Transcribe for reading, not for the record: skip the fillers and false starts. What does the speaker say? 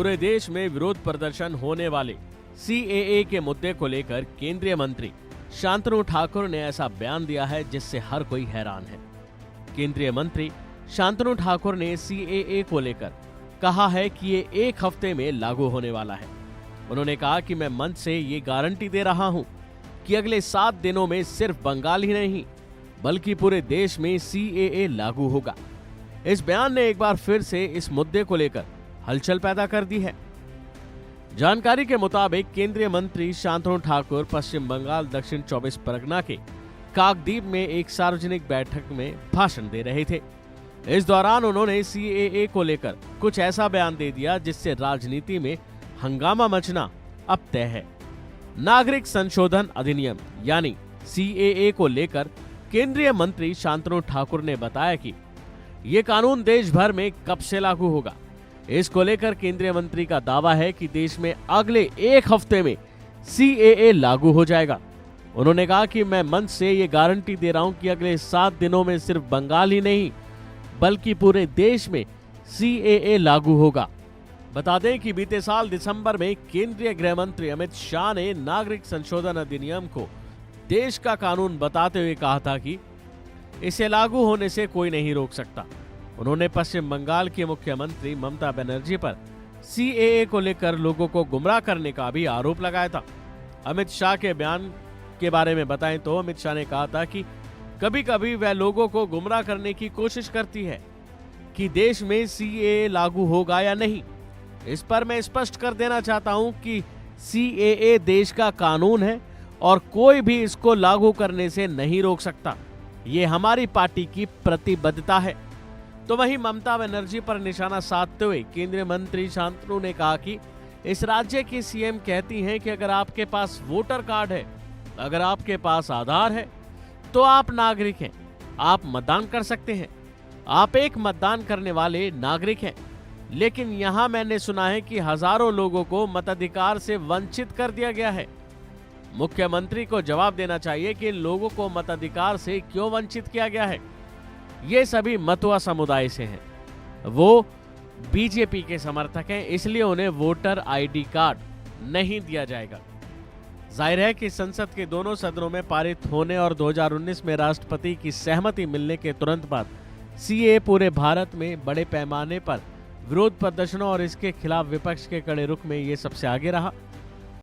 पूरे देश में विरोध प्रदर्शन होने वाले सीएए के मुद्दे को लेकर केंद्रीय मंत्री शांतनु ठाकुर ने ऐसा बयान दिया है जिससे हर कोई हैरान है। केंद्रीय मंत्री शांतनु ठाकुर ने सीएए को लेकर कहा है कि ये 1 हफ्ते में लागू होने वाला है। उन्होंने कहा कि मैं मंच से ये गारंटी दे रहा हूं कि अगले 7 दिनों में सिर्फ बंगाल ही नहीं बल्कि पूरे देश में सीएए लागू होगा। इस बयान ने एक बार फिर से इस मुद्दे को लेकर हलचल पैदा कर दी है। जानकारी के मुताबिक केंद्रीय मंत्री शांतनु ठाकुर पश्चिम बंगाल दक्षिण 24 परगना के काकद्वीप में एक सार्वजनिक बैठक में भाषण दे रहे थे। इस दौरान उन्होंने सीएए को लेकर कुछ ऐसा बयान दे दिया जिससे राजनीति में हंगामा मचना अब तय है। नागरिक संशोधन अधिनियम यानी सीएए को लेकर केंद्रीय मंत्री शांतनु ठाकुर ने बताया कि ये कानून देश भर में कब से लागू होगा। इसको लेकर केंद्रीय मंत्री का दावा है कि देश में अगले 1 हफ्ते में सीएए लागू हो जाएगा। उन्होंने कहा कि मैं मंच से ये गारंटी दे रहा हूं कि अगले 7 दिनों में सिर्फ बंगाल ही नहीं बल्कि पूरे देश में सीएए लागू होगा। बता दें कि बीते साल दिसंबर में केंद्रीय गृह मंत्री अमित शाह ने नागरिक संशोधन अधिनियम को देश का कानून बताते हुए कहा था कि इसे लागू होने से कोई नहीं रोक सकता। उन्होंने पश्चिम बंगाल की मुख्यमंत्री ममता बनर्जी पर सीएए को लेकर लोगों को गुमराह करने का भी आरोप लगाया था। अमित शाह के बयान के बारे में बताएं तो अमित शाह ने कहा था कि कभी कभी वह लोगों को गुमराह करने की कोशिश करती है कि देश में सीएए लागू होगा या नहीं। इस पर मैं स्पष्ट कर देना चाहता हूं कि सीएए देश का कानून है और कोई भी इसको लागू करने से नहीं रोक सकता। ये हमारी पार्टी की प्रतिबद्धता है। तो वहीं ममता बनर्जी पर निशाना साधते हुए केंद्रीय मंत्री शांतनु ने कहा कि इस राज्य की सीएम कहती हैं कि अगर आपके पास वोटर कार्ड है, अगर आपके पास आधार है तो आप नागरिक हैं, आप मतदान कर सकते हैं, आप एक मतदान करने वाले नागरिक हैं। लेकिन यहां मैंने सुना है कि हजारों लोगों को मताधिकार से वंचित कर दिया गया है। मुख्यमंत्री को जवाब देना चाहिए कि इन लोगों को मताधिकार से क्यों वंचित किया गया है। ये सभी मतुआ समुदाय से हैं, वो बीजेपी के समर्थक हैं, इसलिए उन्हें वोटर आईडी कार्ड नहीं दिया जाएगा। जाहिर है कि संसद के दोनों सदनों में पारित होने और 2019 में राष्ट्रपति की सहमति मिलने के तुरंत बाद सीएए पूरे भारत में बड़े पैमाने पर विरोध प्रदर्शनों और इसके खिलाफ विपक्ष के कड़े रुख में ये सबसे आगे रहा।